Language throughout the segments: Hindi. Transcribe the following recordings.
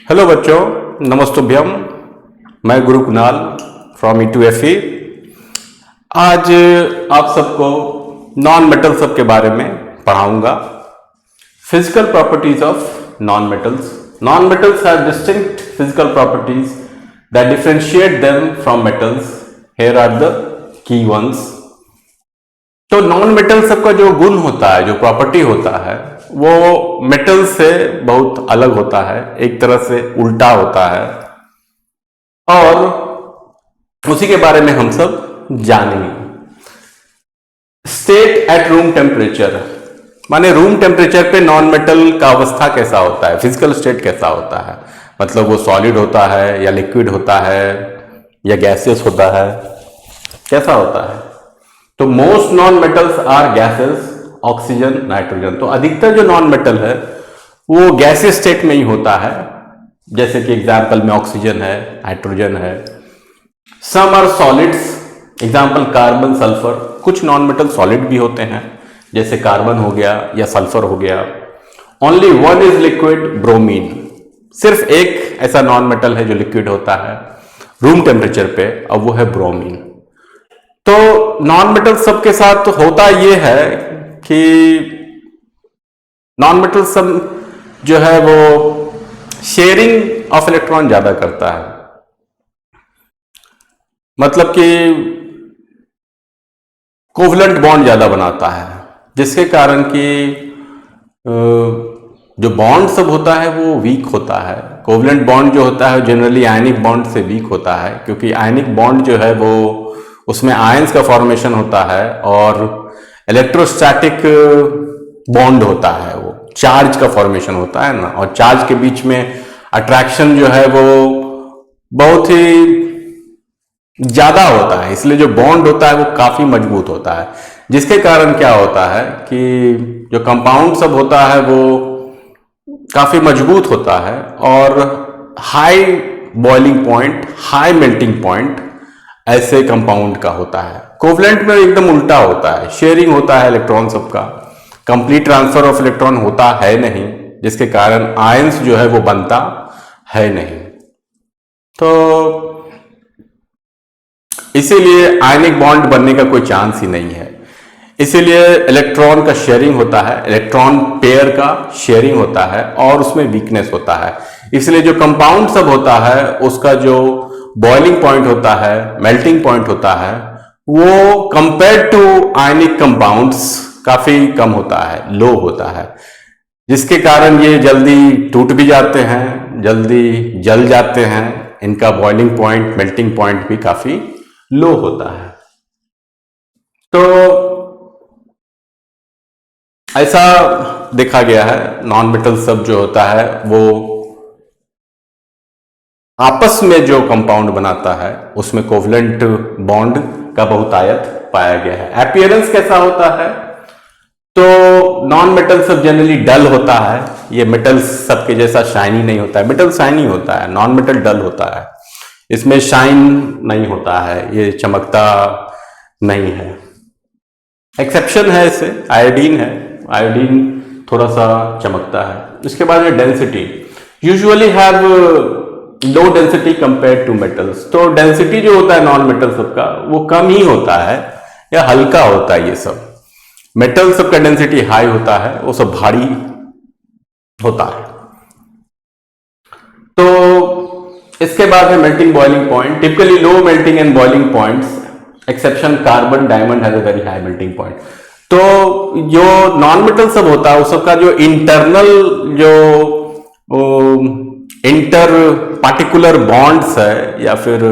हेलो बच्चों, नमस्तुभ्यम। मैं गुरु कुणाल फ्रॉम E2FE। आज आप सबको नॉन मेटल सब के बारे में पढ़ाऊंगा। Physical properties of non metals. Non metals have distinct physical properties that differentiate them from metals. Here are the key ones. तो नॉन मेटल सब का जो गुण होता है, जो प्रॉपर्टी होता है, वो मेटल से बहुत अलग होता है, एक तरह से उल्टा होता है, और उसी के बारे में हम सब जानेंगे। स्टेट एट रूम टेम्परेचर, माने रूम टेम्परेचर पे नॉन मेटल का अवस्था कैसा होता है, फिजिकल स्टेट कैसा होता है, मतलब वो सॉलिड होता है या लिक्विड होता है या गैसियस होता है, कैसा होता है। तो most non metals are gases, oxygen, nitrogen. तो अधिकतर जो नॉन मेटल है वो गैसियस स्टेट में ही होता है, जैसे कि एग्जाम्पल में ऑक्सीजन है, नाइट्रोजन है। Some are solids, example carbon, sulphur. कुछ नॉन मेटल सॉलिड भी होते हैं, जैसे कार्बन हो गया या सल्फर हो गया। Only one is liquid, bromine. सिर्फ एक ऐसा नॉन मेटल है जो लिक्विड होता है रूम टेम्परेचर पे, और वो है ब्रोमीन। तो नॉन मेटल सब के साथ होता ये है कि नॉन मेटल सब जो है वो शेयरिंग ऑफ इलेक्ट्रॉन ज्यादा करता है, मतलब कि कोवलेंट बॉन्ड ज्यादा बनाता है, जिसके कारण कि जो बॉन्ड सब होता है वो वीक होता है। कोवलेंट बॉन्ड जो होता है जनरली आयनिक बॉन्ड से वीक होता है, क्योंकि आयनिक बॉन्ड जो है वो उसमें आयंस का फॉर्मेशन होता है, और इलेक्ट्रोस्टैटिक बॉन्ड होता है, वो चार्ज का फॉर्मेशन होता है ना, और चार्ज के बीच में अट्रैक्शन जो है वो बहुत ही ज्यादा होता है, इसलिए जो बॉन्ड होता है वो काफी मजबूत होता है, जिसके कारण क्या होता है कि जो कंपाउंड सब होता है वो काफी मजबूत होता है, और high boiling point, high melting point ऐसे कंपाउंड का होता है। कोवलेंट में एकदम उल्टा होता है, शेयरिंग होता है इलेक्ट्रॉन सबका, कंप्लीट ट्रांसफर ऑफ इलेक्ट्रॉन होता है नहीं, जिसके कारण आयंस जो है वो बनता है नहीं। तो इसीलिए आयनिक बॉन्ड बनने का कोई चांस ही नहीं है। इसीलिए इलेक्ट्रॉन का शेयरिंग होता है, इलेक्ट्रॉन पेयर का शेयरिंग होता है, और उसमें वीकनेस होता है। इसलिए जो कंपाउंड सब होता है उसका जो बॉइलिंग पॉइंट होता है, मेल्टिंग पॉइंट होता है, वो कंपेयर टू आयनिक कंपाउंड्स काफी कम होता है, लो होता है, जिसके कारण ये जल्दी टूट भी जाते हैं, जल्दी जल जाते हैं। इनका बॉइलिंग पॉइंट, मेल्टिंग पॉइंट भी काफी लो होता है। तो ऐसा देखा गया है, नॉन मेटल सब जो होता है वो आपस में जो कंपाउंड बनाता है उसमें कोवलेंट बॉन्ड का बहुतायत पाया गया है। अपीयरेंस कैसा होता है, तो नॉन मेटल सब जनरली डल होता है, ये मेटल सब के जैसा शाइनी नहीं होता है। मेटल शाइनी होता है, नॉन मेटल डल होता है, इसमें शाइन नहीं होता है, ये चमकता नहीं है। एक्सेप्शन है इसे आयोडीन है, आयोडीन थोड़ा सा चमकता है। इसके बाद में density, usually have low density compare to metals. तो डेंसिटी जो होता है नॉन मेटल सबका वो कम ही होता है या हल्का होता है। ये सब मेटल सबका डेंसिटी हाई होता है, वो सब भारी होता है। तो इसके बाद है melting boiling point, typically low melting and boiling points, exception carbon, diamond has a very high melting point. तो जो नॉन मेटल सब होता है उस सबका जो इंटरनल जो इंटर पार्टिकुलर बॉन्ड्स है या फिर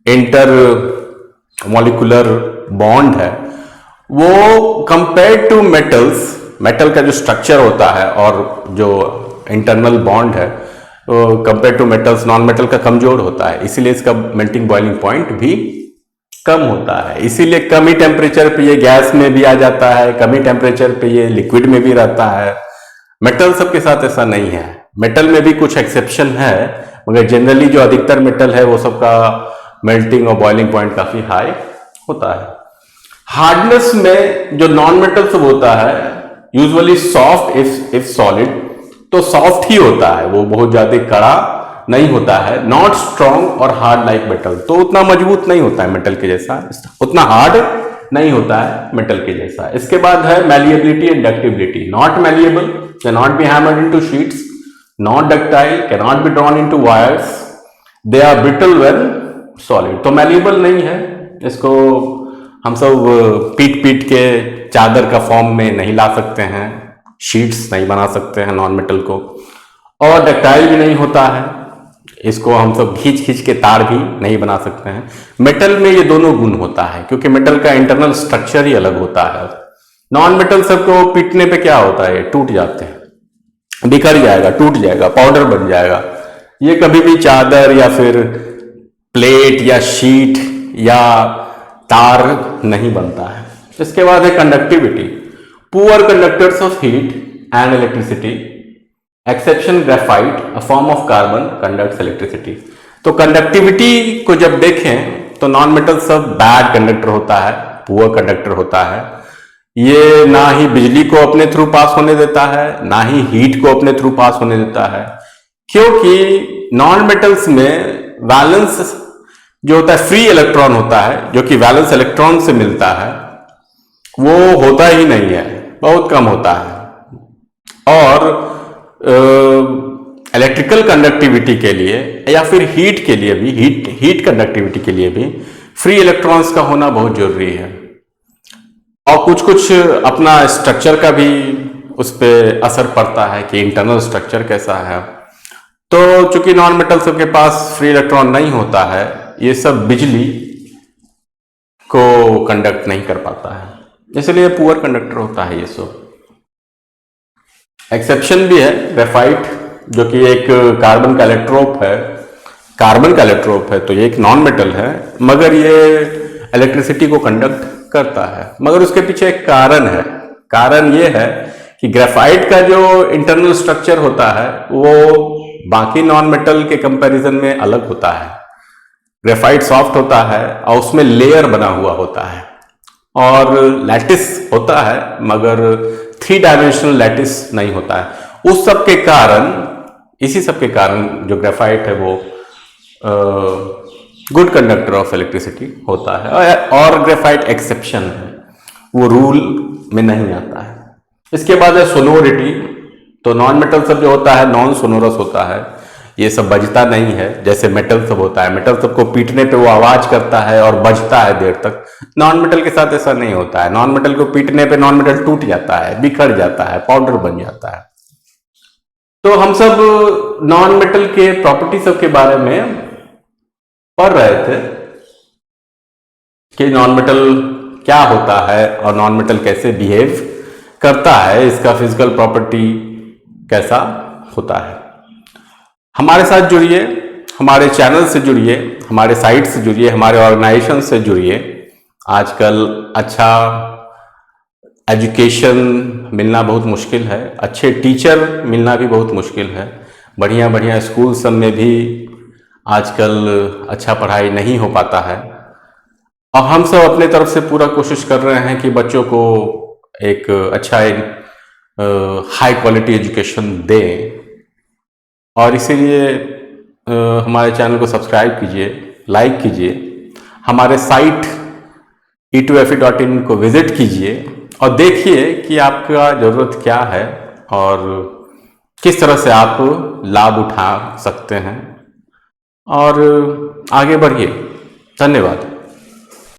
इंटर मॉलिकुलर बॉन्ड है, वो कंपेयर टू मेटल्स, मेटल का जो स्ट्रक्चर होता है और जो इंटरनल बॉन्ड है compare to metals, non metal का कमजोर होता है, इसीलिए इसका मेल्टिंग बॉइलिंग पॉइंट भी कम होता है। इसीलिए कम ही टेम्परेचर पे ये गैस में भी आ जाता है, कम ही टेम्परेचर पे ये लिक्विड में भी रहता है। मेटल सब के साथ ऐसा नहीं है। मेटल में भी कुछ एक्सेप्शन है, मगर जनरली जो अधिकतर मेटल है वो सबका मेल्टिंग और बॉइलिंग पॉइंट काफी हाई होता है। हार्डनेस में जो नॉन मेटल सब होता है यूजुअली सॉफ्ट इफ सॉलिड, तो सॉफ्ट ही होता है, वो बहुत ज्यादा कड़ा नहीं होता है। नॉट स्ट्रॉन्ग और हार्ड लाइक मेटल, तो उतना मजबूत नहीं होता है मेटल के जैसा, उतना हार्ड नहीं होता है मेटल के जैसा। इसके बाद है malleability and ductility. Not malleable, can not be hammered into sheets, not ductile, can not be drawn into wires, they are brittle when solid. तो मैलिएबल नहीं है, इसको हम सब पीट पीट के चादर का फॉर्म में नहीं ला सकते हैं, शीट्स नहीं बना सकते हैं नॉन मेटल को, और डक्टाइल भी नहीं होता है, इसको हम सब खींच खींच के तार भी नहीं बना सकते हैं। मेटल में ये दोनों गुण होता है, क्योंकि मेटल का इंटरनल स्ट्रक्चर ही अलग होता है। नॉन मेटल सबको पीटने पे क्या होता है, टूट जाते हैं, बिखर जाएगा, टूट जाएगा, पाउडर बन जाएगा। ये कभी भी चादर या फिर प्लेट या शीट या तार नहीं बनता है। इसके बाद है conductivity. Poor conductors of heat and electricity, exception graphite, a form of carbon, conducts electricity. तो कंडक्टिविटी को जब देखें तो नॉन मेटल सब बैड कंडक्टर होता है, पुअर कंडक्टर होता है। ये ना ही बिजली को अपने थ्रू पास होने देता है, ना ही हीट को अपने थ्रू पास होने देता है, क्योंकि नॉन मेटल्स में वैलेंस जो होता है, फ्री इलेक्ट्रॉन होता है, जो कि वैलेंस इलेक्ट्रॉन से मिलता है, वो होता ही नहीं है, बहुत कम होता है। और इलेक्ट्रिकल कंडक्टिविटी के लिए या फिर हीट के लिए भी, हीट कंडक्टिविटी के लिए भी फ्री इलेक्ट्रॉन्स का होना बहुत जरूरी है। और कुछ कुछ अपना स्ट्रक्चर का भी उस पर असर पड़ता है कि इंटरनल स्ट्रक्चर कैसा है। तो चूंकि नॉन मेटल सबके पास फ्री इलेक्ट्रॉन नहीं होता है, ये सब बिजली को कंडक्ट नहीं कर पाता है, इसलिए पुअर कंडक्टर होता है ये सब। एक्सेप्शन भी है ग्रेफाइट, जो कि एक कार्बन का इलेक्ट्रोप है, तो ये एक नॉन मेटल है, मगर ये इलेक्ट्रिसिटी को कंडक्ट करता है। मगर उसके पीछे एक कारण है, कारण ये है कि ग्रेफाइट का जो इंटरनल स्ट्रक्चर होता है वो बाकी नॉन मेटल के कंपैरिजन में अलग होता है। ग्रेफाइट सॉफ्ट होता है और उसमें लेयर बना हुआ होता है, और लैटिस होता है, मगर 3 डायमेंशनल लैटिस नहीं होता है। उस सब के कारण, इसी सब के कारण जो ग्रेफाइट है वो गुड कंडक्टर ऑफ इलेक्ट्रिसिटी होता है, और ग्रेफाइट एक्सेप्शन है, वो रूल में नहीं आता है। इसके बाद है सोनोरिटी। तो नॉन मेटल सब जो होता है नॉन सोनोरस होता है, ये सब बजता नहीं है जैसे मेटल सब होता है। मेटल सब को पीटने पे वो आवाज करता है और बजता है देर तक। नॉन मेटल के साथ ऐसा नहीं होता है, नॉन मेटल को पीटने पे नॉन मेटल टूट जाता है, बिखर जाता है, पाउडर बन जाता है। तो हम सब नॉन मेटल के प्रॉपर्टी सब के बारे में पढ़ रहे थे कि नॉन मेटल क्या होता है और नॉन मेटल कैसे बिहेव करता है, इसका फिजिकल प्रॉपर्टी कैसा होता है। हमारे साथ जुड़िए, हमारे चैनल से जुड़िए, हमारे साइट से जुड़िए, हमारे ऑर्गेनाइजेशन से जुड़िए। आजकल अच्छा एजुकेशन मिलना बहुत मुश्किल है, अच्छे टीचर मिलना भी बहुत मुश्किल है। बढ़िया बढ़िया स्कूल सब में भी आजकल अच्छा पढ़ाई नहीं हो पाता है, और हम सब अपने तरफ से पूरा कोशिश कर रहे हैं कि बच्चों को एक अच्छा हाई क्वालिटी एजुकेशन दें। और इसीलिए हमारे चैनल को सब्सक्राइब कीजिए, लाइक कीजिए, हमारे साइट e2fe.in को विजिट कीजिए और देखिए कि आपका ज़रूरत क्या है और किस तरह से आप लाभ उठा सकते हैं, और आगे बढ़िए। धन्यवाद।